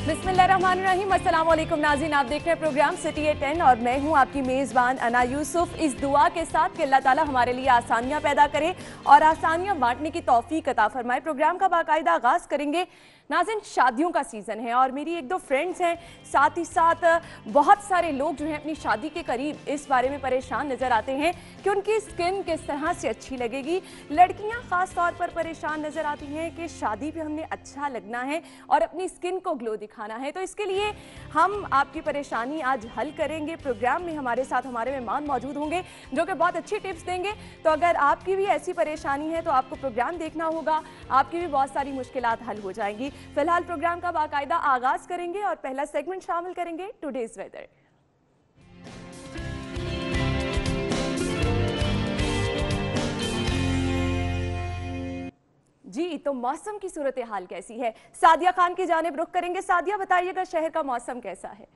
बिस्मिल्लाहिर्रहमानिर्रहीम, अस्सलाम वालेकुम नाज़रीन, आप देख रहे हैं प्रोग्राम सिटी एट 10 और मैं हूं आपकी मेज़बान अना यूसुफ। इस दुआ के साथ कि अल्लाह ताला हमारे लिए आसानियां पैदा करे और आसानियां बांटने की तौफीक अता फरमाए। प्रोग्राम का बाकायदा आगाज़ करेंगे। नाज़रीन, शादियों का सीज़न है और मेरी एक दो फ्रेंड्स हैं, साथ ही साथ बहुत सारे लोग जो हैं अपनी शादी के करीब इस बारे में परेशान नज़र आते हैं कि उनकी स्किन किस तरह से अच्छी लगेगी। लड़कियां ख़ास तौर पर परेशान नज़र आती हैं कि शादी पे हमने अच्छा लगना है और अपनी स्किन को ग्लो दिखाना है। तो इसके लिए हम आपकी परेशानी आज हल करेंगे। प्रोग्राम में हमारे साथ हमारे मेहमान मौजूद होंगे जो कि बहुत अच्छी टिप्स देंगे। तो अगर आपकी भी ऐसी परेशानी है तो आपको प्रोग्राम देखना होगा, आपकी भी बहुत सारी मुश्किलात हल हो जाएंगी। फिलहाल प्रोग्राम का बाकायदा आगाज करेंगे और पहला सेगमेंट शामिल करेंगे टुडेज वेदर। जी, तो मौसम की सूरत हाल कैसी है, सादिया खान की जानिब रुख करेंगे। सादिया, बताइएगा शहर का मौसम कैसा है?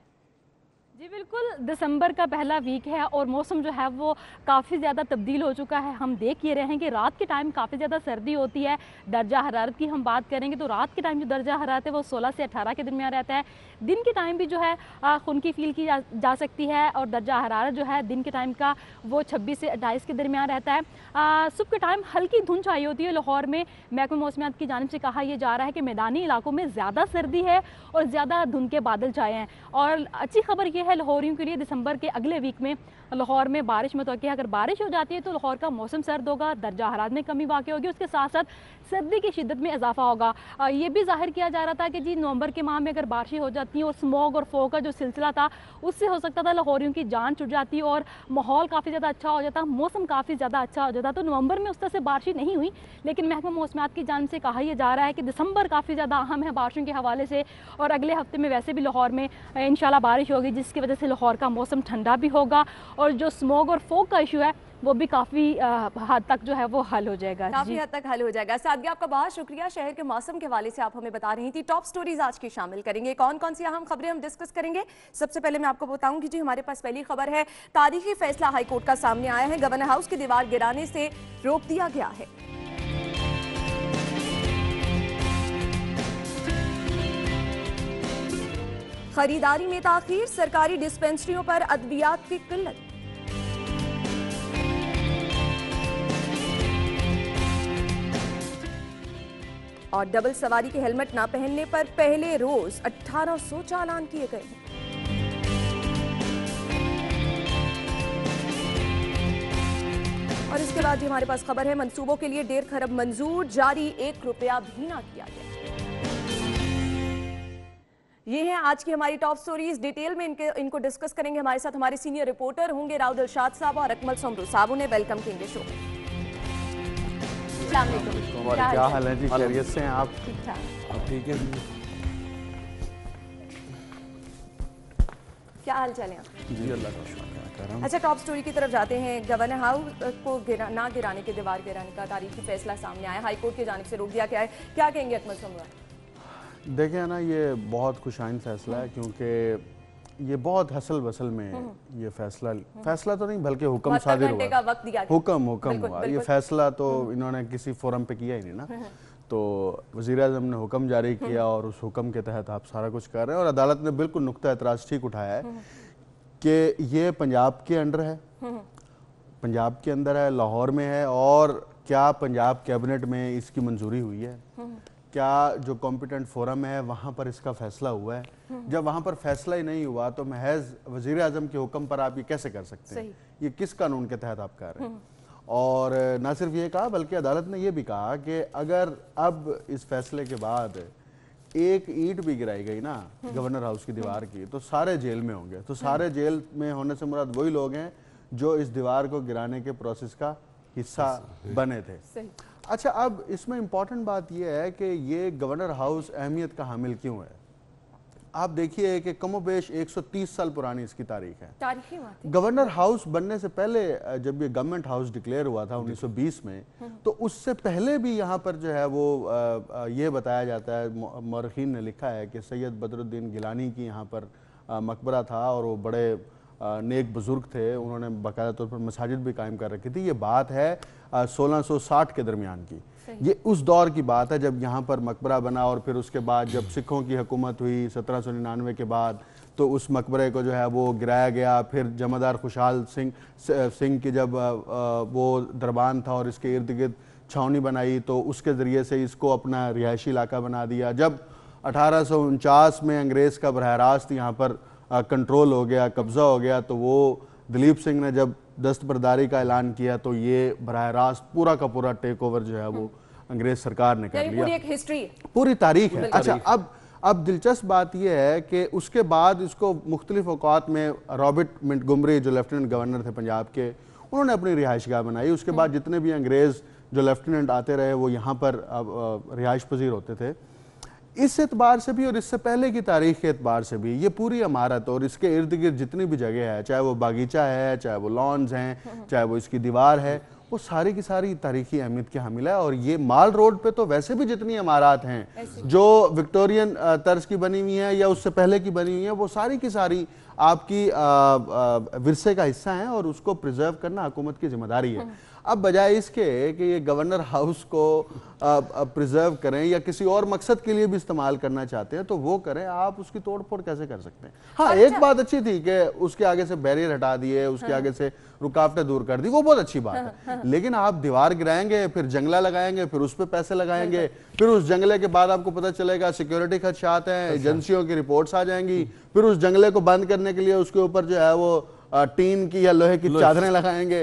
जी बिल्कुल, दिसंबर का पहला वीक है और मौसम जो है वो काफ़ी ज़्यादा तब्दील हो चुका है। हम देख ये रहे हैं कि रात के टाइम काफ़ी ज़्यादा सर्दी होती है। दर्जा हरारत की हम बात करेंगे तो रात के टाइम जो दर्जा हरारत है वो 16 से 18 के दरमियान रहता है। दिन के टाइम भी जो है खुनकी फील की जा सकती है और दर्जा हरारत जो है दिन के टाइम का वो 26 से 28 के दरमियान रहता है। सुबह के टाइम हल्की धुंध छाई होती है। लाहौर में महकमा मौसमियात की जानिब से कहा यह जा रहा है कि मैदानी इलाकों में ज़्यादा सर्दी है और ज़्यादा धुंध के बादल छाए हैं। और अच्छी खबर यह है लाहौरियों के लिए, दिसंबर के अगले वीक में लाहौर में बारिश मुतवक्की है। अगर बारिश हो जाती है तो लाहौर का मौसम सर्द होगा, दर्जा हरारत में कमी वाक़ई होगी, उसके साथ साथ सर्दी की शिद्दत में इजाफा होगा। ये भी जाहिर किया जा रहा था कि जी नवंबर के माह में अगर बारिशें हो जाती हैं और स्मॉग और फॉग का जो सिलसिला था उससे हो सकता था लाहौरियों की जान छुट जाती और माहौल काफ़ी ज़्यादा अच्छा हो जाता, मौसम काफ़ी ज़्यादा अच्छा हो जाता। तो नवंबर में उस तरह से बारिश नहीं हुई, लेकिन महकमा मौसमियात की जानिब से कहा यह जा रहा है कि दिसंबर काफ़ी ज़्यादा अहम है बारिशों के हवाले से। और अगले हफ्ते में वैसे भी लाहौर में इंशाल्लाह बारिश होगी, जिसकी वजह से लाहौर का मौसम ठंडा भी होगा और जो स्मॉग और फॉग का इशू है वो भी काफ़ी हद तक जो है वो हल हो जाएगा, काफ़ी हद तक हल हो जाएगा। सादिया, आपका बहुत शुक्रिया। शहर के मौसम के हवाले से आप हमें बता रही थी। टॉप स्टोरीज आज की शामिल करेंगे। कौन कौन सी अहम खबरें हम डिस्कस करेंगे? सबसे पहले मैं आपको बताऊंगी जी, हमारे पास पहली खबर है, तारीखी फैसला हाईकोर्ट का सामने आया है। गवर्नर हाउस की दीवार गिराने से रोक दिया गया है। खरीदारी में ताखीर, सरकारी डिस्पेंसरियों पर अद्वियात की किल्लत। और डबल सवारी के हेलमेट ना पहनने पर पहले रोज 1800 चालान किए गए हैं। और इसके बाद हमारे पास खबर है, मंसूबों के लिए 1.5 खरब मंजूर, जारी 1 रुपया भी ना किया गया। ये हैं आज की हमारी टॉप स्टोरीज। डिटेल में इनको डिस्कस करेंगे। हमारे साथ हमारे सीनियर रिपोर्टर होंगे राउद दिलशाद साहब और अकमल सोमरू साहब। उन्हें वेलकम करेंगे शो में। क्या हाल है जी? खैरियत से हैं आप? ठीक ठाक। आप ठीक है? क्या हाल चाल है आप? जी अल्लाह का शुक्र। अच्छा, टॉप स्टोरी की तरफ जाते हैं। गवर्नर हाउस को ना गिराने के, दीवार गिराने का तारीखी फैसला सामने आया, हाईकोर्ट की जानिब से रोक दिया गया है। क्या कहेंगे अकमल सोमरू? देखें ना, ये बहुत खुशाइन फैसला है क्योंकि ये बहुत हसल वसल में ये फैसला तो नहीं बल्कि हुक्म सादिर हुआ, का वक्त दिया, हुक्म हुआ। ये फैसला तो इन्होंने किसी फोरम पे किया ही नहीं ना। तो वज़ीर आज़म ने हुक्म जारी किया और उस हुक्म के तहत आप सारा कुछ कर रहे हैं। और अदालत ने बिल्कुल नुक्ता एतराज़ ठीक उठाया है कि ये पंजाब के अंडर है, पंजाब के अंदर है, लाहौर में है। और क्या पंजाब कैबिनेट में इसकी मंजूरी हुई है? क्या जो कॉम्पिटेंट फोरम है वहाँ पर इसका फैसला हुआ है? जब वहाँ पर फैसला ही नहीं हुआ तो महज वज़ीर आज़म के हुक्म पर आप ये कैसे कर सकते हैं? ये किस कानून के तहत आप कर रहे हैं? और ना सिर्फ ये कहा बल्कि अदालत ने ये भी कहा कि अगर अब इस फैसले के बाद एक ईंट भी गिराई गई ना गवर्नर हाउस की दीवार की तो सारे जेल में होंगे। तो सारे जेल में होने से मुराद वही लोग हैं जो इस दीवार को गिराने के प्रोसेस का हिस्सा बने थे। अच्छा, अब इसमें इम्पॉर्टेंट बात यह है कि ये गवर्नर हाउस अहमियत का हामिल क्यों है? आप देखिए कि कमोबेश 130 साल पुरानी इसकी तारीख है। गवर्नर हाउस बनने से पहले जब ये गवर्नमेंट हाउस डिक्लेयर हुआ था 1920 में, तो उससे पहले भी यहाँ पर जो है वो ये बताया जाता है, मौरखीन ने लिखा है कि सैयद बदरुद्दीन गिलानी की यहाँ पर मकबरा था और वो बड़े नेक बुजुर्ग थे, उन्होंने बाकायदा तौर पर मसाजिद भी कायम कर रखी थी। ये बात है 1660 के दरमियान की। ये उस दौर की बात है जब यहाँ पर मकबरा बना, और फिर उसके बाद जब सिखों की हुकूमत हुई 1799 के बाद, तो उस मकबरे को जो है वो गिराया गया। फिर जमादार खुशहाल सिंह की जब वो दरबान था और इसके इर्द गिर्द छावनी बनाई, तो उसके ज़रिए से इसको अपना रिहायशी इलाका बना दिया। जब 1849 में अंग्रेज़ का बरह रास्त यहाँ पर कंट्रोल हो गया, कब्ज़ा हो गया, तो वो दिलीप सिंह ने जब दस्तबरदारी का ऐलान किया, तो ये बरह रास्त पूरा का पूरा टेक ओवर जो है वो अंग्रेज सरकार ने कर लिया। पूरी एक हिस्ट्री, पूरी तारीख है। अच्छा, अब दिलचस्प बात यह है कि उसके बाद इसको मुख्तलिफ औकात में रॉबर्ट मिंटगोमरी जो लेफ्टिनेंट गवर्नर थे पंजाब के, उन्होंने अपनी रिहाइशगाह बनाई। उसके बाद जितने भी अंग्रेज़ जो लेफ्टिनेंट आते रहे वो यहाँ पर रिहाइश पजीर होते थे। इस एतबार से भी और इससे पहले की तारीख के एतबार से भी ये पूरी इमारत और इसके इर्द गिर्द जितनी भी जगह है, चाहे वो बागीचा है, चाहे वो लॉन्स हैं, चाहे वो इसकी दीवार है, वो सारी की सारी तारीखी अहमियत की हामिल है। और ये माल रोड पे तो वैसे भी जितनी इमारत हैं जो विक्टोरियन तर्ज की बनी हुई हैं या उससे पहले की बनी हुई हैं, वो सारी की सारी आपकी विरसे का हिस्सा हैं और उसको प्रिजर्व करना हुकूमत की जिम्मेदारी है। अब बजाय इसके कि ये गवर्नर हाउस को प्रिजर्व करें या किसी और मकसद के लिए भी इस्तेमाल करना चाहते हैं तो वो करें, आप उसकी तोड़ फोड़ कैसे कर सकते हैं। हाँ, एक बात अच्छी थी कि उसके आगे से बैरियर हटा दिए, उसके आगे से रुकावटें दूर कर दी, वो बहुत अच्छी बात है। लेकिन आप दीवार गिराएंगे, फिर जंगला लगाएंगे, फिर उस पर पैसे लगाएंगे, फिर उस जंगले के बाद आपको पता चलेगा सिक्योरिटी खदशात हैं, एजेंसियों की रिपोर्ट्स आ जाएंगी, फिर उस जंगले को बंद करने के लिए उसके ऊपर जो है वो टीन की या लोहे की चादरें लगाएंगे।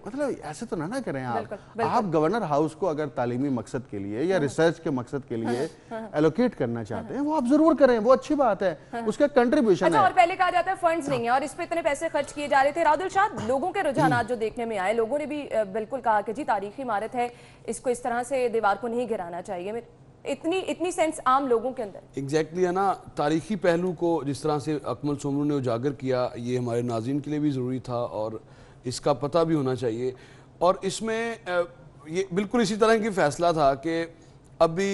मतलब ऐसे तो ना करें आप गवर्नर हाउस को अगर तालीमी मकसद के लिए या रिसर्च के मकसद के लिए एलोकेट करना चाहते हैं, वो आप जरूर करें, वो अच्छी बात है, उसका कंट्रीब्यूशन है। और पहले कहा जाता है फंड्स नहीं है और इस पे इतने पैसे खर्च किए जा रहे थे। राहुल शाह, लोगों के रुझानात जो देखने में आए, लोगों ने भी बिल्कुल कहा कि जी तारीखी इमारत है, इसको इस तरह से दीवार को नहीं गिराना चाहिए। इतनी सेंस आम लोगों के अंदर एग्जैक्टली है ना। तारीखी पहलू को जिस तरह से अकमल सोमरू ने उजागर किया, ये हमारे नाज़रीन के लिए भी ज़रूरी था और इसका पता भी होना चाहिए। और इसमें ये बिल्कुल इसी तरह की फ़ैसला था कि अभी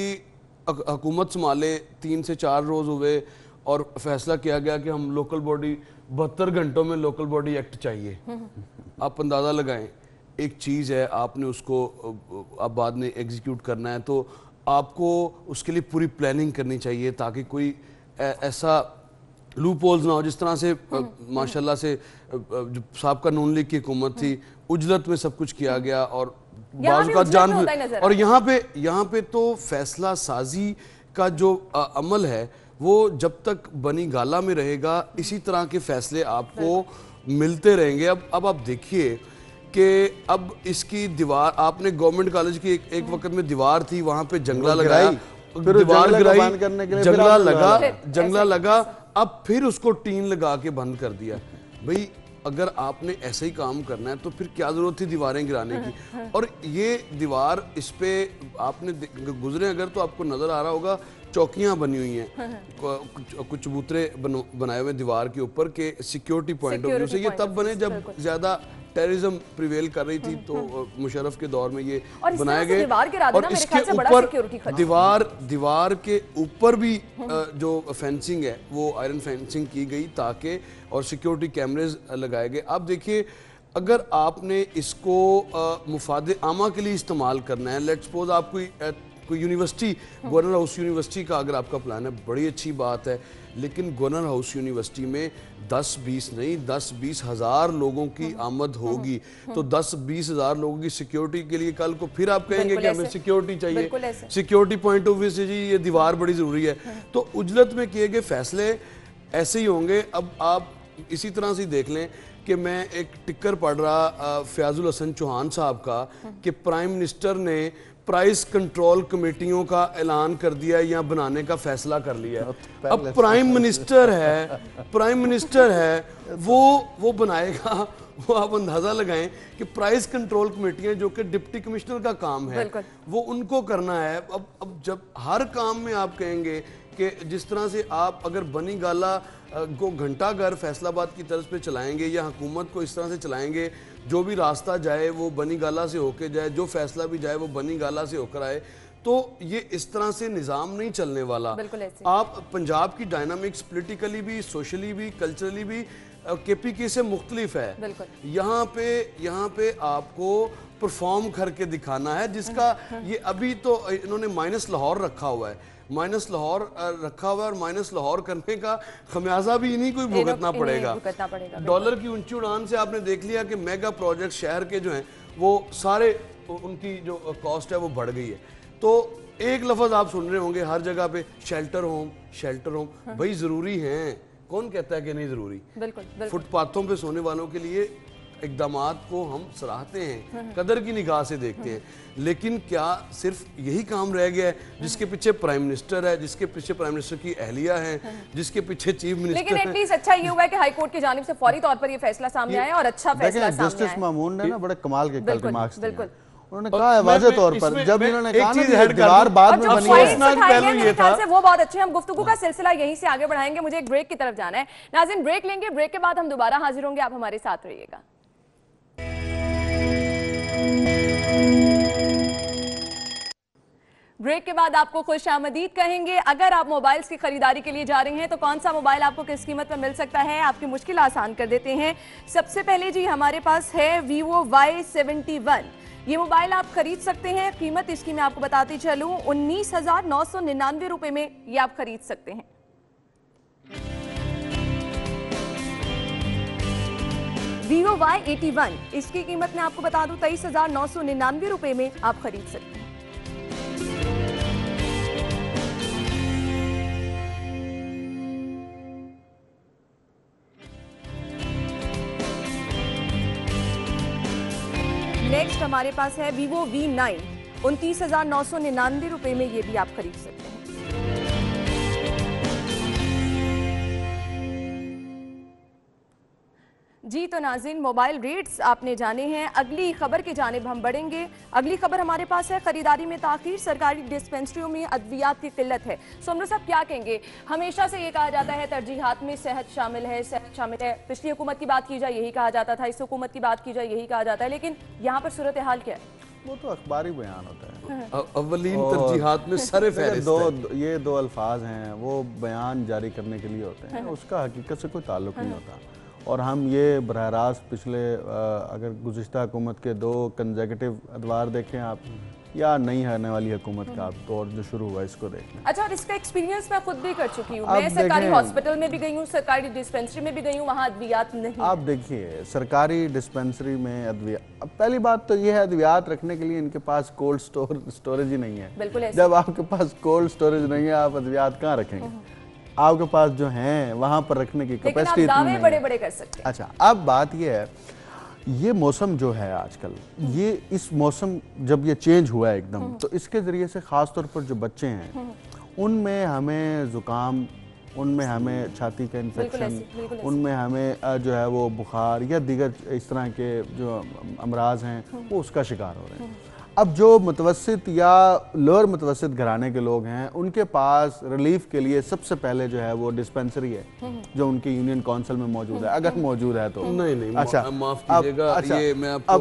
हुकूमत संभाले 3 से 4 रोज़ हुए और फैसला किया गया कि हम लोकल बॉडी 72 घंटों में लोकल बॉडी एक्ट चाहिए। आप अंदाज़ा लगाएं, एक चीज़ है, आपने उसको अब बाद में एग्जीक्यूट करना है तो आपको उसके लिए पूरी प्लानिंग करनी चाहिए ताकि कोई ऐसा लूप होल्स ना हो। जिस तरह से माशाल्लाह से जो साहब का नून लीग की हुकूमत थी, उजलत में सब कुछ किया गया और बाज़ का जान। और यहाँ पे तो फैसला साजी का जो अमल है वो जब तक बनी गाला में रहेगा, इसी तरह के फैसले आपको मिलते रहेंगे। अब आप देखिए कि अब इसकी दीवार, आपने गवर्नमेंट कॉलेज की एक वक्त में दीवार थी, वहां पे जंगला लगाया, दीवार गिराई, जंगला लगा, अब फिर उसको टीन लगा के बंद कर दिया। भाई अगर आपने ऐसे ही काम करना है तो फिर क्या जरूरत थी दीवारें गिराने की। और ये दीवार, इस पे आपने गुजरे अगर तो आपको नजर आ रहा होगा चौकियां बनी हुई हैं, कुछ चबूतरे बनाए हुए दीवार के ऊपर के सिक्योरिटी पॉइंट ऑफ व्यू से। ये तब बने जब ज्यादा टेररिज्म प्रिवेल कर रही थी, तो मुशर्रफ के दौर में ये बनाए गए। और इसके ऊपर दीवार के ऊपर भी जो फेंसिंग है वो आयरन फेंसिंग की गई ताकि, और सिक्योरिटी कैमरेज लगाए गए। अब देखिए, अगर आपने इसको मुफादे आमा के लिए इस्तेमाल करना है, लेट्स सपोज आप कोई यूनिवर्सिटी, गवर्नर हाउस यूनिवर्सिटी का अगर आपका प्लान है, बड़ी अच्छी बात है, लेकिन गवर्नर हाउस यूनिवर्सिटी में 10-20 नहीं 10-20 हज़ार लोगों की आमद होगी, तो 10-20 हज़ार लोगों की सिक्योरिटी के लिए कल को फिर आप कहेंगे कि हमें सिक्योरिटी चाहिए, सिक्योरिटी पॉइंट ऑफ व्यू से जी ये दीवार बड़ी ज़रूरी है। तो उजलत में किए गए फैसले ऐसे ही होंगे। अब आप इसी तरह से देख लें कि मैं एक टिक्कर पढ़ रहा फयाजुल हसन चौहान साहब का कि प्राइम मिनिस्टर ने प्राइस कंट्रोल कमेटियों का ऐलान कर दिया या बनाने का फैसला कर लिया। अब प्राइम मिनिस्टर है वो बनाएगा। वो आप अंदाजा लगाएं कि प्राइस कंट्रोल कमेटियां जो कि डिप्टी कमिश्नर का काम है वो उनको करना है। अब जब हर काम में आप कहेंगे कि जिस तरह से आप अगर बनी गाला को घंटा घर फैसलाबाद की तरफ पे चलाएंगे या हुकूमत को इस तरह से चलाएंगे, जो भी रास्ता जाए वो बनी गाला से होके जाए, जो फैसला भी जाए वो बनी गाला से होकर आए, तो ये इस तरह से निज़ाम नहीं चलने वाला। आप पंजाब की डायनामिक्स पॉलिटिकली भी, सोशली भी, कल्चरली भी केपीके से मुख्तलिफ है। बिल्कुल। यहाँ पे आपको परफॉर्म करके दिखाना है, जिसका ये अभी तो इन्होंने माइनस लाहौर रखा हुआ है, माइनस लाहौर रखा हुआ है, और माइनस लाहौर करने का खमियाजा भी इन्हीं को ही भुगतना पड़ेगा। डॉलर की ऊंची उड़ान से आपने देख लिया कि मेगा प्रोजेक्ट शहर के जो हैं वो सारे उनकी जो कॉस्ट है वो बढ़ गई है। तो एक लफ्ज आप सुन रहे होंगे हर जगह पे, शेल्टर होम भाई जरूरी हैं, कौन कहता है कि नहीं जरूरी? बिल्कुल। फुटपाथों पे सोने वालों के लिए इकदामात को हम सराहते हैं, कदर की निगाह से देखते हैं, लेकिन क्या सिर्फ यही काम रह गया है जिसके पीछे प्राइम मिनिस्टर है, जिसके पीछे प्राइम मिनिस्टर की अहलिया है, जिसके पीछे चीफ मिनिस्टर लेकिन एटलीस्ट अच्छा ये हुआ है कि हाई कोर्ट की जानिब से फौरी तौर पर ये फैसला सामने आया और अच्छा फैसला सामने आया। जस्टिस मामून ने ना बड़े कमाल के कल रिमार्क्स दिए। बिल्कुल। उन्होंने कहा है वाज़े तौर पर, जब इन्होंने कहा ना कि दीवार बाद में बनी है, मेरे ख्याल से वो बहुत अच्छे। हम गुफ्तगू का सिलसिला यहीं से आगे बढ़ाएंगे, मुझे एक ब्रेक की तरफ जाना है। नाज़रीन ब्रेक लेंगे, ब्रेक के बाद हम दोबारा हाजिर होंगे, आप हमारे साथ रहिएगा। ब्रेक के बाद आपको खुश आमदीद कहेंगे। अगर आप मोबाइल्स की खरीदारी के लिए जा रहे हैं तो कौन सा मोबाइल आपको किस कीमत में मिल सकता है, आपकी मुश्किल आसान कर देते हैं। सबसे पहले जी हमारे पास है Vivo Y71। ये मोबाइल आप खरीद सकते हैं, कीमत इसकी मैं आपको बताती चलूं 19,999 रुपए में ये आप खरीद सकते हैं। Vivo Y81, इसकी कीमत मैं आपको बता दूं 23,999 रुपए में आप खरीद सकते हैं। नेक्स्ट हमारे पास है Vivo V9, 29,999 रुपए में ये भी आप खरीद सकते हैं। जी तो नाज़रीन मोबाइल रेट्स आपने जाने हैं। अगली खबर की जानिब हम बढ़ेंगे। अगली खबर हमारे पास है खरीदारी में ताख़ीर, सरकारी डिस्पेंसरियों में अद्वियात की किल्लत है। सोमर साहब क्या कहेंगे? हमेशा से ये कहा जाता है तरजीहात में सेहत शामिल है, पिछली हुकूमत की बात की जाए यही कहा जाता था, इस हुकूमत की बात की जाए यही कहा जाता है, लेकिन यहाँ पर सूरत हाल क्या है? वो तो अखबारी बयान होता है। अव्वलीन तरजीहात में सरे फहरिस्त ये दो अल्फाज हैं, वो बयान जारी करने के लिए होते हैं, उसका हकीकत से कोई ताल्लुक नहीं होता। और हम ये बरह रास्त पिछले अगर गुज़िश्ता हुकूमत के 2 कंसेक्यूटिव अदवार देखें आप, या नहीं आने वाली हुकूमत का आप दौर जो शुरू हुआ इसको देखें। अच्छा, और इसका एक्सपीरियंस मैं खुद भी कर चुकी हूँ। मैं सरकारी हॉस्पिटल में भी गई हूँ, सरकारी डिस्पेंसरी में भी गई हूँ, वहाँ अद्वियात नहीं। आप देखिए सरकारी डिस्पेंसरी में अद्वियात, पहली बात तो ये है अद्वियात रखने के लिए इनके पास कोल्ड स्टोरेज ही नहीं है। बिल्कुल। जब आपके पास कोल्ड स्टोरेज नहीं है आप अद्वियात कहाँ रखेंगे? आपके पास जो हैं वहां पर रखने की कैपेसिटी इतनी नहीं है। बड़े-बड़े कर सकते हैं। अच्छा, अब बात ये है, ये मौसम जो है आजकल, ये इस मौसम जब ये चेंज हुआ है एकदम, तो इसके ज़रिए से ख़ास तौर पर जो बच्चे हैं उनमें हमें ज़ुकाम, उनमें हमें छाती का इन्फेक्शन, उनमें हमें जो है वो बुखार या दीगर इस तरह के जो अमराज हैं वो उसका शिकार हो रहे हैं। अब जो मुतवस्सित या लोअर मुतवस्सित घराने के लोग हैं उनके पास रिलीफ के लिए सबसे पहले जो है वो डिस्पेंसरी है जो उनकी यूनियन काउंसिल में मौजूद है, अगर मौजूद है तो। नहीं, अच्छा, माफ कीजिएगा, अच्छा, ये मैं आपको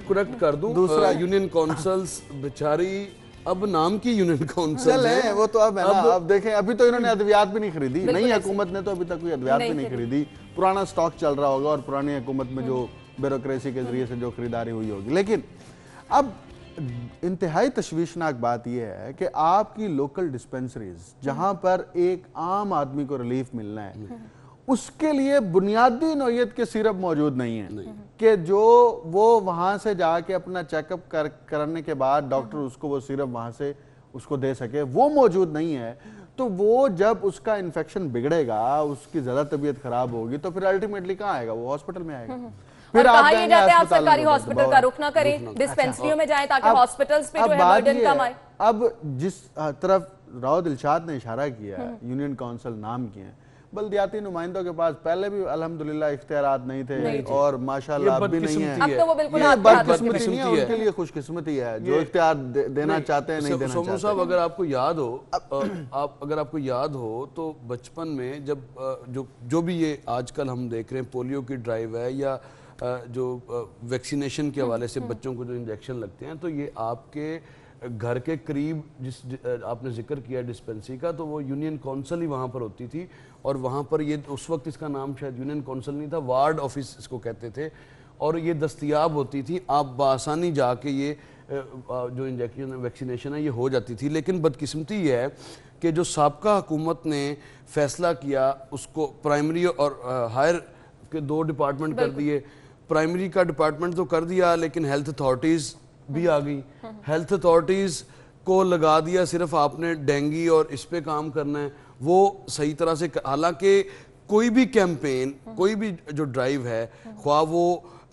करेक्ट कर दूं। दूसरा यूनियन काउंसिल्स बेचारी अब नाम की यूनियन काउंसिल है, वो तो अब है ना। अब देखें, अभी तो इन्होंने अद्वियात भी नहीं खरीदी, नई हुकूमत ने तो अभी तक कोई अद्वियात भी नहीं खरीदी, पुराना स्टॉक चल रहा होगा और पुरानी हुकूमत में जो ब्यूरोक्रेसी के जरिए से जो खरीदारी हुई होगी। लेकिन अब इंतहाई तशवीशनाक बात यह है कि आपकी लोकल डिस्पेंसरीज जहां पर एक आम आदमी को रिलीफ मिलना है, उसके लिए बुनियादी नौयत के सिरप मौजूद नहीं है कि जो वो वहां से जाके अपना चेकअप करने के बाद डॉक्टर उसको वो सिरप वहां से उसको दे सके, वो मौजूद नहीं है। तो वो जब उसका इन्फेक्शन बिगड़ेगा, उसकी ज़्यादा तबीयत खराब होगी, तो फिर अल्टीमेटली कहाँ आएगा? वो हॉस्पिटल में आएगा। फिर कहा यह जाता है आप सरकारी हॉस्पिटल का रुख ना करें, डिस्पेंसरियों में जाएं ताकि हॉस्पिटल्स पे जो है बर्डन कम आए। अब जिस तरफ राव दिलशाद ने इशारा किया है, यूनियन काउंसिल नाम किए हैं, बल्दियाती नुमाइंदों के पास पहले भी अल्हम्दुलिल्लाह इख्तियारात नहीं थे और माशाल्लाह अब भी नहीं है। अब तो वो बिल्कुल बदकिस्मती नहीं है, उनके लिए खुशकिस्मती है जो इख्तियार देना चाहते हैं नहीं देना चाहते। साहब, अगर आपको याद हो तो बचपन में जब जो भी ये आजकल हम देख रहे हैं पोलियो की ड्राइव है या जो वैक्सीनेशन के हवाले से बच्चों को जो इंजेक्शन लगते हैं, तो ये आपके घर के करीब आपने जिक्र किया डिस्पेंसरी का, तो वो यूनियन काउंसिल ही वहाँ पर होती थी और वहाँ पर ये उस वक्त इसका नाम शायद यूनियन काउंसिल नहीं था, वार्ड ऑफिस इसको कहते थे, और ये दस्तयाब होती थी, आप बआसानी जाके ये जो इंजेक्शन वैक्सीनेशन है ये हो जाती थी। लेकिन बदकिस्मती ये है कि जो साबका हुकूमत ने फैसला किया उसको प्राइमरी और हायर के 2 डिपार्टमेंट कर दिए। प्राइमरी का डिपार्टमेंट तो कर दिया लेकिन हेल्थ अथॉरिटीज़ भी आ गई, हेल्थ अथॉरिटीज़ को लगा दिया सिर्फ आपने डेंगू और इस पे काम करना है, वो सही तरह से, हालांकि कोई भी कैंपेन, कोई भी जो ड्राइव है, ख्वाह वो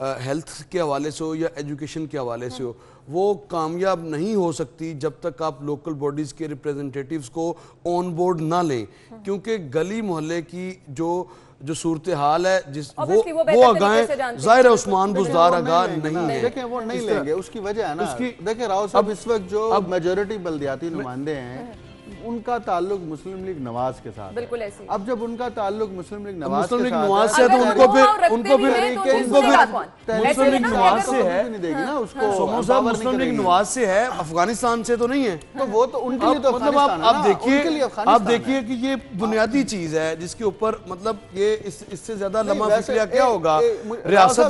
हेल्थ के हवाले से हो या एजुकेशन के हवाले से हो, वो कामयाब नहीं हो सकती जब तक आप लोकल बॉडीज़ के रिप्रेजेंटेटिव्स को ऑन बोर्ड ना लें, क्योंकि गली मोहल्ले की जो सूरत हाल है जिस वो आगाएं, जाहिर है उस्मान बुज़दार आगा नहीं है। देखें वो नहीं लेंगे, उसकी वजह है ना, देखें राव साहब इस वक्त जो मेजॉरिटी बल्दियाती नुमाइंदे हैं उनका ताल्लुक मुस्लिम लीग नवाज के साथ, बिल्कुल ऐसे। अब जब उनका ताल्लुक मुस्लिम लीग नवाज से है तो उनको फिर मुस्लिम लीग नवाज से है, नहीं देगी ना उसको, मुस्लिम लीग नवाज से है, अफगानिस्तान से तो नहीं है। तो वो तो उनके लिए तो मतलब आप देखिए कि ये बुनियादी चीज है जिसके ऊपर मतलब ये इससे ज्यादा लम्हा फिक्रिया क्या होगा। रियासत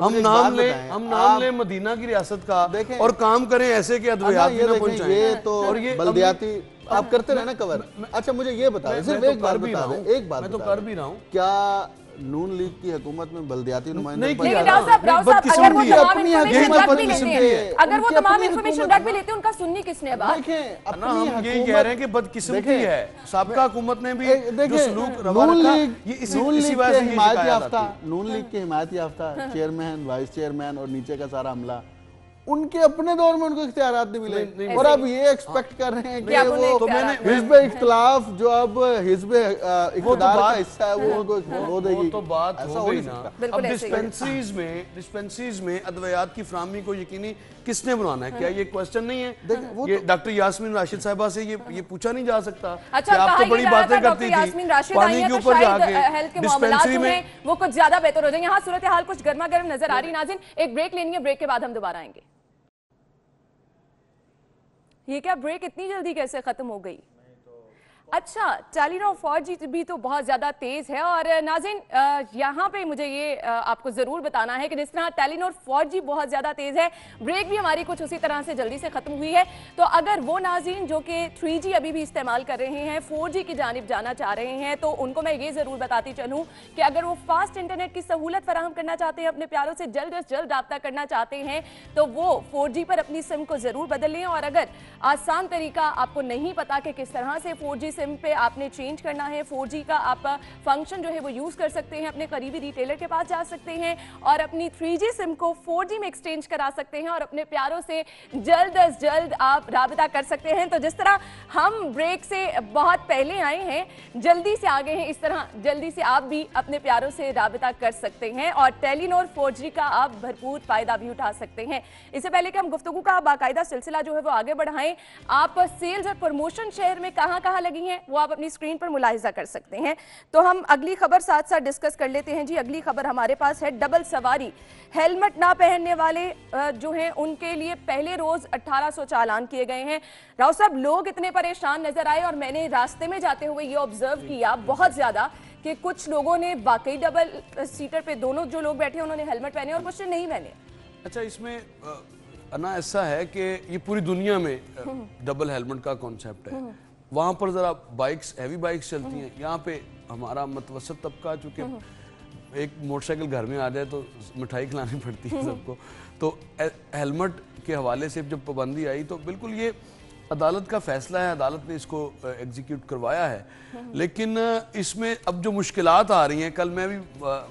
हम नाम ले मदीना की रियासत का और काम करें ऐसे कि अद्वियात भी ना पहुंचाएं। ये तो बल्दियाती आप करते रहे ना कवर। अच्छा मुझे ये बताओ, सिर्फ एक बात बता दें, एक बात मैं तो कर भी रहा हूँ, क्या नून लीग की हुकूमत में बल्दियाती नुमाइंदे अगर वो तमाम इंफॉर्मेशन रख भी लेते उनका सुननी किसने है बात? हम यही कह रहे हैं कि बदकिस्मती है, साबका हुकूमत ने भी जो सलूक रवा रखा, ये इसी वजह से हिमायत याफ्ता, नून लीग के हिमायत याफ्ता चेयरमैन, वाइस चेयरमैन और नीचे का सारा अमला, उनके अपने दौर में उनको इख्तियारात नहीं मिले और अब ये एक्सपेक्ट कर रहे हैं कि वो हिज़्ब इख्तिलाफ जो अब हिज़्ब इक़्तिदार का हिस्सा है वो उनको खो देगी। वो तो बात हो गई ना। अब डिस्पेंसरीज में अद्वियात की फराहमी को यकीनी किसने बनाना है, क्या ये क्वेश्चन नहीं है? ये डॉक्टर यास्मीन राशिद साहिबा से ये पूछा नहीं जा सकता कि आप तो बड़ी बातें करती थी पानी के ऊपर जाके डिस्पेंसरी में वो कुछ ज्यादा बेहतर हो जाएंगे। यहाँ सूरत हाल कुछ गर्मा गर्म नजर आ रही। नाज़रीन एक ब्रेक लेनी है, ब्रेक के बाद हम दोबारा आएंगे। ये क्या ब्रेक इतनी जल्दी कैसे खत्म हो गई? अच्छा, टेलीनॉर 4G भी तो बहुत ज़्यादा तेज़ है। और नाज़रीन यहाँ पे मुझे ये आपको ज़रूर बताना है कि जिस तरह टेलीनॉर 4G बहुत ज़्यादा तेज़ है, ब्रेक भी हमारी कुछ उसी तरह से जल्दी से ख़त्म हुई है। तो अगर वो नाज़रीन जो कि 3G अभी भी इस्तेमाल कर रहे हैं, 4G की जानिब जाना चाह रहे हैं, तो उनको मैं ये ज़रूर बताती चलूँ कि अगर वो फास्ट इंटरनेट की सहूलत फराहम करना चाहते हैं, अपने प्यारों से जल्द अज जल्द रब्ता करना चाहते हैं, तो वो 4G पर अपनी सिम को ज़रूर बदल लें। और अगर आसान तरीका आपको नहीं पता कि किस तरह से 4G सिम पे आपने चेंज करना है, 4G का आप फंक्शन जो है वो यूज कर सकते हैं, अपने करीबी रिटेलर के पास जा सकते हैं और अपनी 3G सिम को 4G में एक्सचेंज करा सकते हैं और अपने प्यारों से जल्द अज जल्द आप राबता कर सकते हैं। तो जिस तरह हम ब्रेक से बहुत पहले आए हैं, जल्दी से आगे हैं, इस तरह जल्दी से आप भी अपने प्यारों से राबता कर सकते हैं और टेलीनॉर 4G का आप भरपूर फायदा भी उठा सकते हैं। इससे पहले कि हम गुफ्तगू का बाकायदा सिलसिला जो है वो आगे बढ़ाएं, आप सेल्स और प्रमोशन शहर में कहां कहां लगी हैं वो आप अपनी स्क्रीन पर मुलाहिजा कर सकते हैं। तो हम अगली खबर साथ साथ डिस्कस कर लेते हैं जी। अगली खबर हमारे पास है डबल सवारी। हेलमेट ना पहनने वाले जो हैं उनके लिए पहले रोज 1800 चालान किए गए हैं। राव साहब, लोग इतने परेशान नजर आए और मैंने रास्ते में जाते हुए ये ऑब्जर्व किया बहुत ज्यादा कि कुछ लोगों ने वाकई डबल सीटर पे दोनों जो लोग बैठे उन्होंने हेलमेट पहने और कुछ ने नहीं पहने। अच्छा, इसमें ना ऐसा है कि ये पूरी दुनिया में डबल हेलमेट का कॉन्सेप्ट है। वहाँ पर ज़रा बाइक्स, हैवी बाइक्स चलती हैं, यहाँ पे हमारा मतवसत तबका, चूँकि एक मोटरसाइकिल घर में आ जाए तो मिठाई खिलानी पड़ती है सबको, तो हेलमेट के हवाले से जब पाबंदी आई तो बिल्कुल ये अदालत का फैसला है, अदालत ने इसको एग्जीक्यूट करवाया है। लेकिन इसमें अब जो मुश्किलात आ रही हैं, कल मैं भी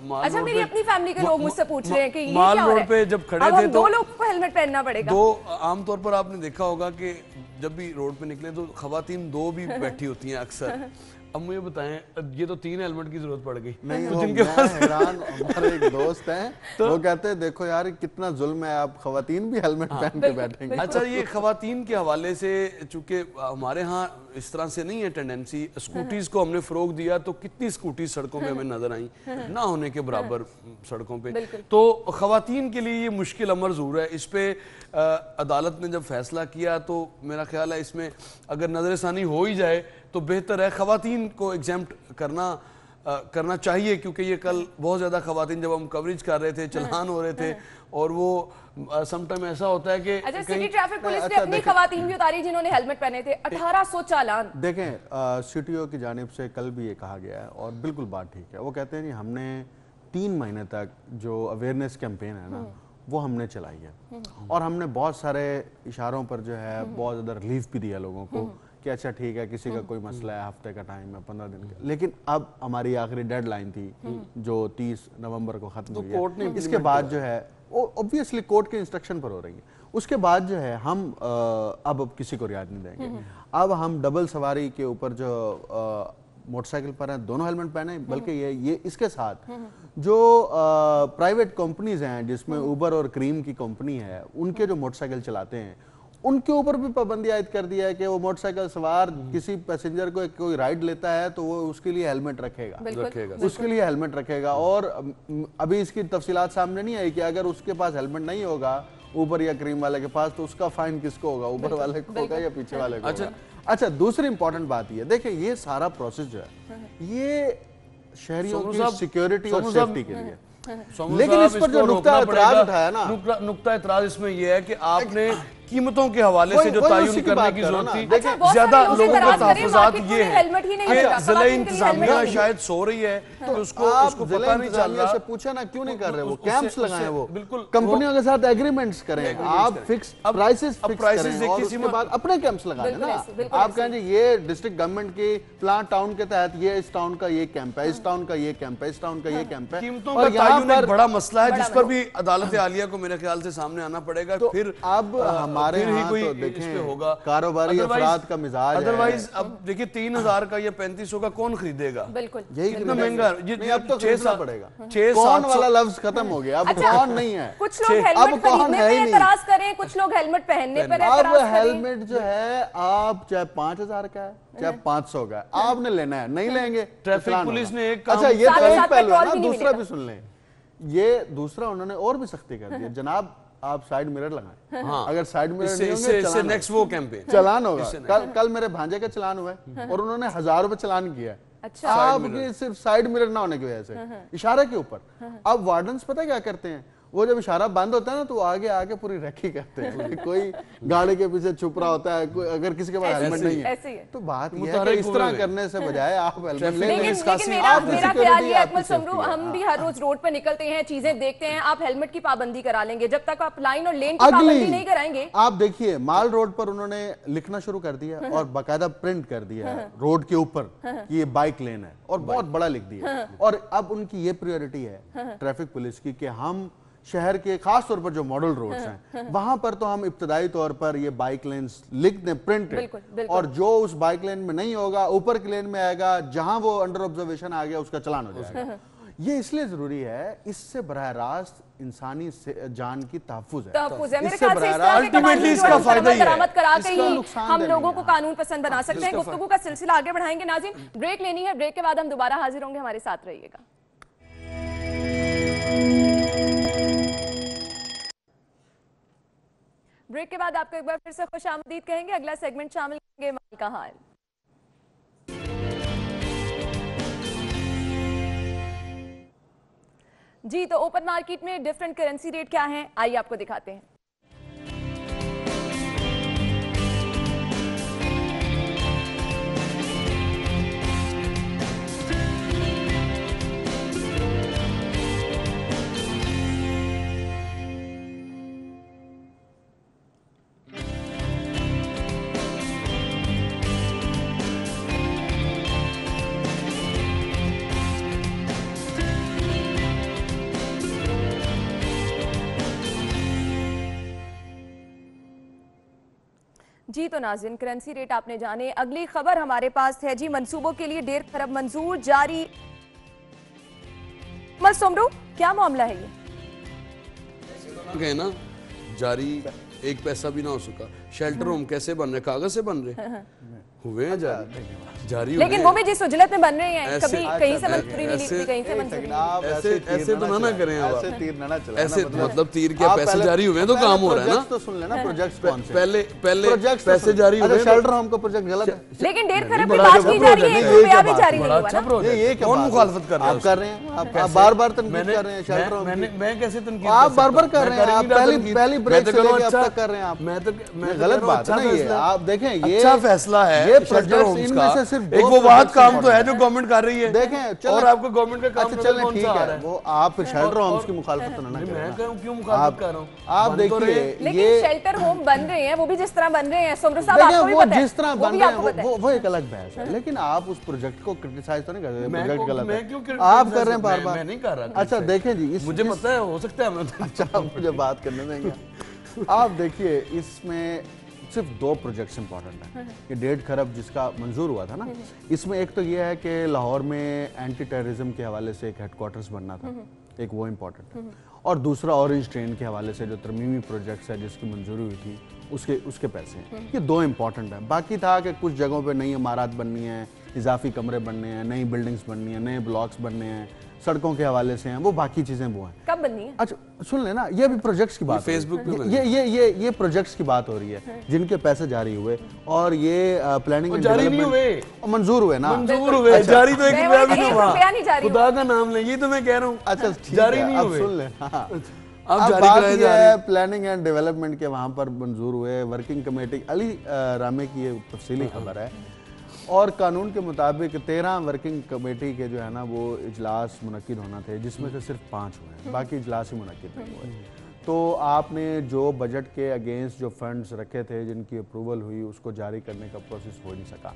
माल अच्छा, मेरी अपनी फैमिली के लोग मुझसे पूछ रहे हैं कि ये माल क्या हो रहा रोड है? पे जब खड़े अब थे तो 2 लोग को हेलमेट पहनना पड़ेगा। दो, आमतौर पर आपने देखा होगा कि जब भी रोड पे निकले तो खवातीन 2 भी बैठी होती हैं अक्सर। अब मुझे बताएं, ये तो 3 हेलमेट की जरूरत पड़ गई। नहीं, तो जिनके पास हैरान, हमारे एक दोस्त हैं तो वो कहते हैं देखो यार कितना जुल्म है, आप खवातीन भी हेलमेट पहन के बैठेंगे। अच्छा, ये खवातीन के हवाले से चूंकि हमारे यहाँ इस तरह से नहीं है टेंडेंसी, स्कूटीज को हमने फरोग दिया तो कितनी स्कूटी सड़कों पे हमें नजर आई, ना होने के बराबर सड़कों पे। तो खवातीन के लिए ये मुश्किल अमर ज़रूर है। इस पे अदालत ने जब फैसला किया तो मेरा ख्याल है इसमें अगर नजरसानी हो ही जाए तो बेहतर है। ख़वातीन को एग्जेम्प्ट करना चाहिए, क्योंकि ये कल बहुत ज़्यादा ख़वातीन जब हम कवरेज कर रहे थे चलान हो रहे थे, और वो समटाइम ऐसा होता है कि अच्छा, सिटी ट्रैफिक पुलिस ने अपनी ख़वातीन भी उतारी जिन्होंने हेलमेट पहने थे, 1800 चालान। देखें सीटीओ की जानिब से कल भी ये कहा गया है और बिल्कुल बात ठीक है। वो कहते हैं कि हमने 3 महीने तक जो अवेयरनेस कैंपेन है ना वो हमने चलाई है, और हमने बहुत सारे इशारों पर जो है बहुत ज़्यादा रिलीफ भी दिया लोगों को कि अच्छा ठीक है, किसी का कोई मसला है, हफ्ते का टाइम है, 15 दिन का। लेकिन अब हमारी आखिरी डेडलाइन थी जो 30 नवंबर को खत्म हुई है। इसके बाद जो है ऑब्वियसली कोर्ट के इंस्ट्रक्शन पर हो रही है। उसके बाद जो है हम अब किसी को रियायत नहीं देंगे। अब हम डबल सवारी के ऊपर जो मोटरसाइकिल पर हैं दोनों हेलमेट पहने, बल्कि ये इसके साथ जो प्राइवेट कंपनीज हैं जिसमें उबर और क्रीम की कंपनी है, उनके जो मोटरसाइकिल चलाते हैं उनके ऊपर भी पाबंदी आयद कर दिया है कि वो मोटरसाइकिल सवार किसी पैसेंजर को कोई राइड लेता है तो वो उसके लिए हेलमेट रखेगा, उसके लिए हेलमेट रखेगा। और अभी इसकी तफसीलात सामने नहीं आई कि अगर उसके पास हेलमेट नहीं होगा ऊबर या क्रीम वाले के पास तो उसका फाइन किसको होगा, ऊबर वाले को होगा या पीछे वाले को होगा। अच्छा, दूसरी इंपॉर्टेंट बात ये देखिए, ये सारा प्रोसेस जो है ये शहरियों की सिक्योरिटी और सेफ्टी के लिए, लेकिन इस पर जो नुक्ता एतराज उठाया ना, नुक्ता एतराज इसमें यह है कि आपने कीमतों के हवाले से जो तयन करने की जरूरत थी, ज्यादा लोगों को तहफ़्फ़ुज़ात ये है कि ज़िला इंतज़ामिया शायद सो रही है तो उसको पता नहीं चल रहा। से पूछा ना क्यों नहीं कर रहे, वो कैंप्स लगाएं, वो बिल्कुल कंपनियों के साथ एग्रीमेंट्स करें, आप फिक्स प्राइसेस फिक्स करें और उसके बाद अपने कैंप्स लगाएं ना। आप कहें ये डिस्ट्रिक्ट गवर्नमेंट के प्लान टाउन के तहत ये इस टाउन का ये कैंप है, इस टाउन का ये कैंप है, इस टाउन का ये कैंप है। कीमतों का तयन एक बड़ा मसला है जिस पर भी अदालत आलिया को मेरे ख्याल से सामने आना पड़ेगा। फिर अब हमारे यहाँ तो देखें होगा कारोबारी अफराद का मिजाज, अदरवाइज अब देखिए 3000 का या 3500 का कौन खरीदेगा? बिल्कुल यही कितना महंगा, अब तो 6 साल पड़ेगा। 6 कौन वाला लफ्ज खत्म हो गया, अब कौन नहीं है। कुछ लोग हेलमेट खरीदने पे एतराज करें, कुछ लोग हेलमेट पहनने पर एतराज करें। अब हेलमेट जो है आप चाहे 5000 का है चाहे 500 का है, आपने लेना है, नहीं लेंगे ट्रैफिक पुलिस ने एक अच्छा ये तो एक पहलू है ना, दूसरा भी सुन लें। ये दूसरा उन्होंने और भी सख्ती कर दी, जनाब आप साइड मिरर लगाएं। हाँ, अगर साइड मिरर नहीं होंगे इससे नेक्स्ट वो कैंपेन चलान होगा। कल मेरे भांजे का चलान हुआ है और उन्होंने 1000 रुपए चलान किया। अच्छा, आपके सिर्फ साइड मिरर ना होने की वजह से, इशारे के ऊपर। अब वार्डन्स पता क्या करते हैं, वो जब इशारा बंद होता है ना तो आगे आके पूरी रखी करते हैं। कोई गाड़ी के पीछे छुप रहा होता है, कोई अगर किसी के पास हेलमेट नहीं है तो बात ये है कि इस तरह करने से बजाय आप हेलमेट ले लें। लेकिन मेरा ख्याल ये अकमल सुमरू, हम भी हर रोज रोड पर निकलते हैं, चीजें देखते हैं, आप हेलमेट की पाबंदी करा लेंगे, जब तक आप लाइन और लेन की पाबंदी नहीं कराएंगे। आप देखिए माल रोड पर उन्होंने लिखना शुरू कर दिया और बाकायदा प्रिंट कर दिया रोड के ऊपर कि ये बाइक लेन है, और बहुत बड़ा लिख दिया। और अब उनकी ये प्रायोरिटी है ट्रैफिक पुलिस की कि हम शहर के खास तौर पर जो मॉडल रोड्स हैं वहां पर तो हम इब्तदाई तौर पर ये बाइक लेन्स लिख दें प्रिंटेड, और जो उस बाइक लेन में नहीं होगा ऊपर की लेन में आएगा, जहां वो अंडर ऑब्जर्वेशन आ गया उसका चलान हो जाएगा। ये इसलिए जरूरी है, इससे बरह रास्त इंसानी जान की तहफ्फुज़ है। मेरे ख्याल से अल्टीमेटली इसका फायदा ही है, हम लोगों को कानून पसंद बना सकते हैं। गुफ्तगू का सिलसिला आगे बढ़ाएंगे। नाज़रीन, ब्रेक लेनी है, ब्रेक के बाद हम दोबारा हाजिर होंगे, हमारे साथ रहिएगा। ब्रेक के बाद आपको एक बार फिर से खुशामदीद कहेंगे। अगला सेगमेंट शामिल करेंगे माल का हाल। जी, तो ओपन मार्केट में डिफरेंट करेंसी रेट क्या हैं, आइए आपको दिखाते हैं। जी, तो नाज़रीन करेंसी रेट आपने जाने। अगली खबर हमारे पास है जी, मंसूबों के लिए 1.5 खरब मंजूर जारी। सुमरू, क्या मामला है ये? ना जारी 1 पैसा भी ना हो सका। शेल्टर होम कैसे बन रहे, कागज से बन रहे हुए हैं जारी। जारी लेकिन वो भी जिस उजलत में बन रहे हैं, कभी कहीं से अच्छा, मंजूरी नहीं ली, कहीं से मंजूरी नहीं। आप ऐसे तो ना करें आप। ऐसे तीर ना चलाएं, ऐसे ना मतलब तीर के पैसे जारी हुए हैं तो काम हो रहा है ना। तो सुन लेना प्रोजेक्ट्स कौन से पहले प्रोजेक्ट्स पैसे जारी हुए। शेल्टर होम का प्रोजेक्ट गलत है, लेकिन डेढ़ खरब की बात की जा रही है, एक रुपया भी जारी नहीं हुआ अच्छा ना। प्रोजेक्ट ये क्या कौन बात है? मुखालफत कर रहा है? आप कर रहे हैं, आप बार-बार तनकीद कर रहे हैं शेल्टर होम की। मैं कैसे तनकीद आप कर बार-बार सकता हूं? कर रहे हैं, मैं आप कर ही नहीं रहा पहली तनकीद। ब्रेक मैं से तो कह रहा लेके हूं, अब अच्छा, तक कर रहे हैं आप। मैं ये तो गलत कह रहा हूं, बात है ना अच्छा ये। फैसला। आप देखें ये अच्छा फैसला है ये शेल्टर प्रोजेक्ट्स होम्स इनमें का। से सिर्फ एक दो वो वाद प्रोजेक्ट्स काम तो है इंपॉर्टेंट जो गवर्नमेंट कर रही है, देखें चलें, और आपको गवर्नमेंट का काम अच्छा नजर चलें कौन ठीक सा आ है, रहा है? वो आप शेल्टर होम्स की मुखालफत तो ना नहीं, करें मैं ना। क्यों क्यों मुखालफत कर रहा हूँ? आप बन तो रहे हैं। देखिए लेकिन ये शेल्टर होम बन रहे हैं, वो भी जिस तरह बन रहे हैं, सोमरू साहब देखिए आपको भी वो पता है, जिस तरह वो बन भी रहे आपको पता हैं है। वो एक अलग बहस है, लेकिन आप उस प्रोजेक्ट को क्रिटिसाइज तो नहीं कर रहे, मैं प्रोजेक्ट क्यों- गलत मैं है, क्यों आप कर रहे हैं मैं बार-बार। नहीं कर रहा अच्छा देखें जी, मुझे पता है, हो सकता है मैं अच्छा आप मुझे बात करने देंगे। आप देखिए इसमें सिर्फ दो प्रोजेक्ट्स इंपॉर्टेंट हैं। ये 1.5 खरब जिसका मंजूर हुआ था ना, इसमें एक तो ये है कि लाहौर में एंटी टेररिज्म के हवाले से एक हेडक्वार्टर्स बनना था, एक वो इम्पोर्टेंट है, और दूसरा ऑरेंज ट्रेन के हवाले से जो तरमीमी प्रोजेक्ट्स है जिसकी मंजूरी हुई थी उसके पैसे हैं। ये दो इंपॉर्टेंट हैं। बाकी था कि कुछ जगहों पे नई इमारत बननी है, इजाफी कमरे बनने हैं, नई बिल्डिंग्स बननी है, नए ब्लॉक्स बनने हैं, सड़कों के हवाले से हैं, वो बाकी चीजें वो हैं। कब बननी है? अच्छा सुन लेना, ये भी प्रोजेक्ट्स की बात हो रही है। फेसबुक पे ये प्रोजेक्ट्स की बात हो रही है जिनके पैसे जारी हुए और ये प्लानिंग एंड जारी नहीं हुए, डेवलपमेंट मंजूर हुए ना। मंजूर हुए, जारी तो एक मैं रुपया भी एक नहीं रुपया नहीं हुआ। जारी खुदा का नाम ले, ये तो मैं कह रहा हूँ। अच्छा ठीक जारी है, नहीं अब हुए। सुन ले। हाँ। अब अब जारी बात कराए ये जा है रहे प्लानिंग एंड डेवलपमेंट के वहाँ पर मंजूर हुए, वर्किंग कमेटी अली रामे की ये तफसीली खबर है, और कानून के मुताबिक 13 वर्किंग कमेटी के जो है ना वो इजलास मुनक्किद होना थे, जिसमें से सिर्फ 5 हुए हैं, बाकी इजलास ही मुनक्किद नहीं हुए। तो आपने जो बजट के अगेंस्ट जो फंड्स रखे थे जिनकी अप्रूवल हुई उसको जारी करने का प्रोसेस हो नहीं सका।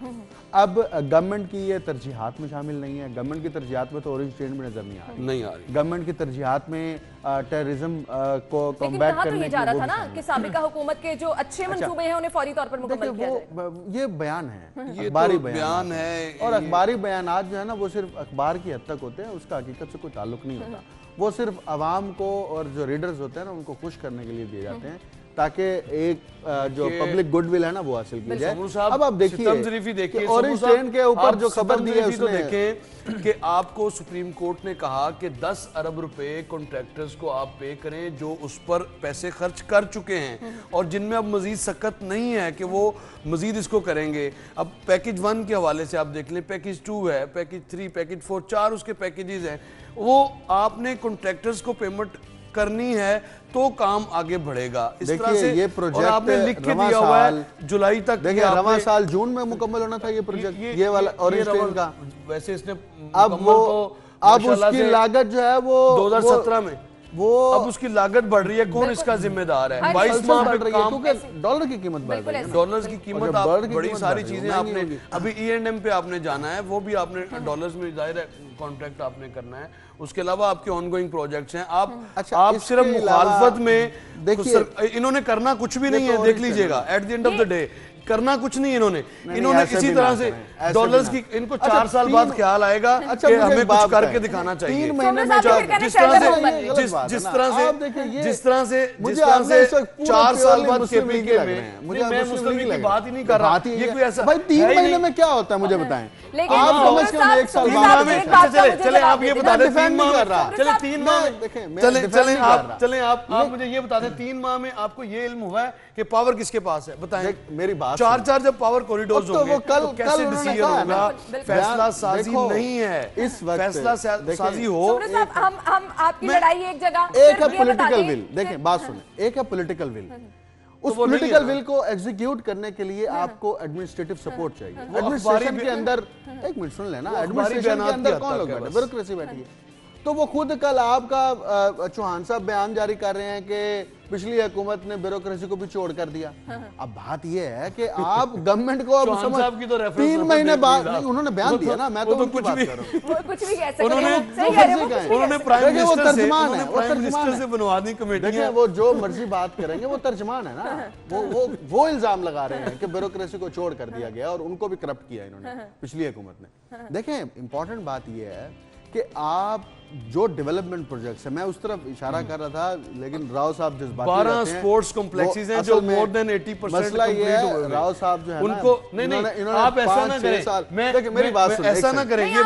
अब गवर्नमेंट की ये तरजीहात में शामिल नहीं है। गवर्नमेंट की तरजीहात में तो ऑरेंज ट्रेन भी नजर नहीं आ रही, नहीं आ रही। गवर्नमेंट की तरजीहात में टेररिज्म को लेकिन कॉम्बैट कहा तो करने ये की जा वो रहा भी था ना शामिल कि है। साबिका हुकूमत के जो अच्छे मंसूबे हैं उन्हें फौरी तौर पर मुकम्मल देखिए किया जाएगा। वो ये बयान है, ये अखबारी तो बयान है, और अखबारी बयानात जो है ना वो सिर्फ अखबार की हद तक होते हैं, उसका हकीकत से कोई ताल्लुक नहीं होता। वो सिर्फ आवाम को और जो रीडर्स होते हैं ना उनको खुश करने के लिए दिए जाते हैं ताकि एक जो पब्लिक गुडविल है ना वो हासिल की जाए। सोमरू साहब, अब आप सितम ज़रीफ़ी देखिए, देखिए ऑरेंज सोमरू ट्रेन के साहब, ऊपर आप जो खबर सितम दी है ज़रीफ़ी तो उसने देखें कि आपको सुप्रीम कोर्ट ने कहा कि 10 अरब रुपए कॉन्ट्रैक्टर्स को आप पे करें जो उस पर पैसे खर्च कर चुके हैं और जिनमें अब मजीद सख्त नहीं है कि वो मजीद इसको करेंगे। अब पैकेज 1 के हवाले से आप देख लें, पैकेज 2 है, पैकेज 3, पैकेज 4, 4 उसके पैकेजेस हैं। वो आपने कॉन्ट्रैक्टर्स को पेमेंट करनी है तो काम आगे बढ़ेगा इस तरह से। ये और प्रोजेक्ट आपने लिख के दिया हुआ है जुलाई तक। देखिए रवा साल जून में मुकम्मल होना था ये प्रोजेक्ट, ये वाला ऑरेंज ट्रेन का। वैसे इसने अब वो अब उसकी लागत जो है वो 2017 में वो अब उसकी लागत बढ़ रही है, कौन इसका जिम्मेदार है? 22 माह बढ़ पे रही है काम, क्योंकि डॉलर की कीमत बढ़ रही है। डॉलर्स की कीमत, जब आप डॉलर की बड़ी कीमत सारी बढ़ रही है, चीजें महंगी आपने होगी। अभी E&M पे आपने जाना है, वो भी आपने डॉलर्स में जाहिर है कॉन्ट्रैक्ट आपने करना है। उसके अलावा आपके ऑनगोइंग प्रोजेक्ट्स हैं। आप सिर्फ मुखालफत में देखिए, इन्होंने करना कुछ भी नहीं है, देख लीजिएगा at the end of the day करना कुछ नहीं इन्होंने इसी तरह से डॉलर्स की इनको 4 साल बाद ख्याल आएगा कि हमें कुछ करके दिखाना चाहिए। 3 महीने में जिस तरह से 4 साल बाद केपीके में मैं मुस्लिम लीग की बात ही नहीं कर रहा। ये कोई ऐसा भाई 3 महीने में क्या होता है मुझे बताएं। लेकिन आप समझ के मैं 1 साल बाद चले आप ये बता दें 3 माह कर रहा। चले 3 माह में देखें चले आप मुझे ये बता दें 3 माह में आपको ये इल्म हुआ है कि पावर किसके पास है? बताएं। मेरी बात 4 जब पावर कॉरिडोर्स होंगे वो कल तो कैसे डिसीजन होगा? फैसला साजी नहीं है इस वक्त फैसला साजी हो। सोमरू साहब, हम आपकी लड़ाई एक जगह एक है सिर्फ ये बता पॉलिटिकल दें। विल, देखें बात सुने, एक है पॉलिटिकल विल। उस वो नहीं पॉलिटिकल है ना। विल को एग्जीक्यूट करने के लिए आपको एडमिनिस्ट्रेटिव सपोर्ट चाहिए। वो एडमिनिस्ट्रेशन अखबारी के अंदर एक मिनट सुन लेना, वो अखबारी एडमिनिस्ट्रेशन के बयानात अंदर की कौन हद लोग तक है बैठे, बस। ब्यूरोक्रेसी बैठी है। तो वो खुद कल आपका चौहान साहब बयान जारी कर रहे हैं कि पिछली हुकूमत ने ब्यूरोक्रेसी को भी छोड़ कर दिया। अब बात यह है कि आप गवर्नमेंट को अब चौहान साहब की तो reference 3 नंबर महीने दे बाद दीजिए आप। उन्होंने बयान दिया ना, मैं तो वो तो उनकी कुछ बात भी- कर रहा हूं। वो कुछ भी कह सकते उन्होंने हैं, सही कह रहे हैं, वो कुछ भी कह उन्होंने सकते प्राइम देखिए, वो मिनिस्टर से तर्जमान है, उन्होंने वो प्राइम तर्जमान मिनिस्टर से है। बनवानी कमेटी देखिए है। वो जो मर्जी बात करेंगे वो तर्जमान है ना। वो इल्जाम लगा रहे हैं कि ब्यूरोक्रेसी को छोड़ कर दिया गया और उनको भी करप्ट किया इन्होंने पिछली हुकूमत ने। देखें इंपॉर्टेंट बात यह है कि आप जो डेवलपमेंट प्रोजेक्ट्स है, मैं उस तरफ इशारा कर रहा था, लेकिन राव साहब जिस बात 12 स्पोर्ट्स कॉम्प्लेक्सेस हैं जो मोर देन 80% मसला ये है, राव साहब जो है उनको नहीं आप ऐसा ना करें, मैं मेरी बात सुनिए, ऐसा ना करें, ये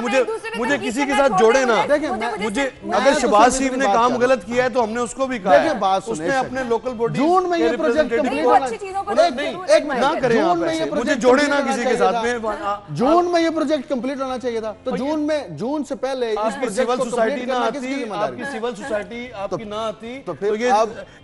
मुझे किसी के साथ जोड़े ना। मुझे अगर शहबाज शरीफ ने काम गलत किया है तो हमने उसको भी कहा है, उसने अपने लोकल बॉडी जून में ये प्रोजेक्ट ना करें, मुझे जोड़े ना किसी के साथ में। जून में ये प्रोजेक्ट कंप्लीट होना चाहिए था, तो जून से पहले आपकी सिविल सोसाइटी ना आती, आपकी सिविल सोसाइटी आपकी ना आती, तो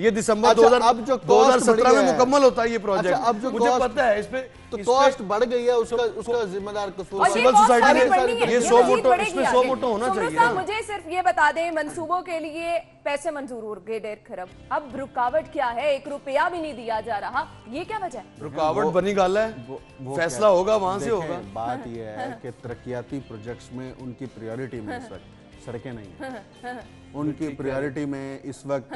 ये दिसंबर 2017 में मुकम्मल होता है ये प्रोजेक्ट। अब जो मुझे पता है इस पे तो कॉस्ट बढ़ गई है, उसका जिम्मेदार कसूर सिविल सोसाइटी ने ये 100 मोटो होना चाहिए ना। मुझे सिर्फ ये बता दें, मंसूबों के लिए पैसे मंजूर हो गए 1.5 खरब, अब रुकावट क्या है? 1 रुपया भी नहीं दिया जा रहा, ये क्या वजह है? रुकावट बनी गाल है, फैसला होगा वहां से होगा। बात यह है कि तरक्याती प्रोजेक्ट्स में उनकी प्रायोरिटी में इस वक्त सड़कें नहीं है, उनकी प्रायोरिटी में इस वक्त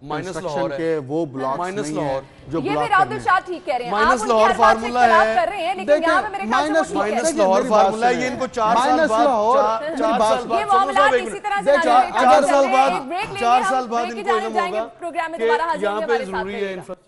माइनस लाहौर के वो ब्लॉक्स माइनस नहीं है जो ये ब्लॉक राउदल शाह ठीक कह रहे हैं, माइनस लाहौर फार्मूला है, कर रहे हैं, लेकिन यहाँ पे मेरे ख्याल से वो ठीक है। माइनस लाहौर फार्मूला है, ये इनको 4 साल बाद 4 साल बाद ये मामला इसी तरह से 4 साल बाद इनको इल्म होगा प्रोग्राम में दोबारा हाजिर होने यहाँ पे हमारे साथ जरूरी है रहिएगा।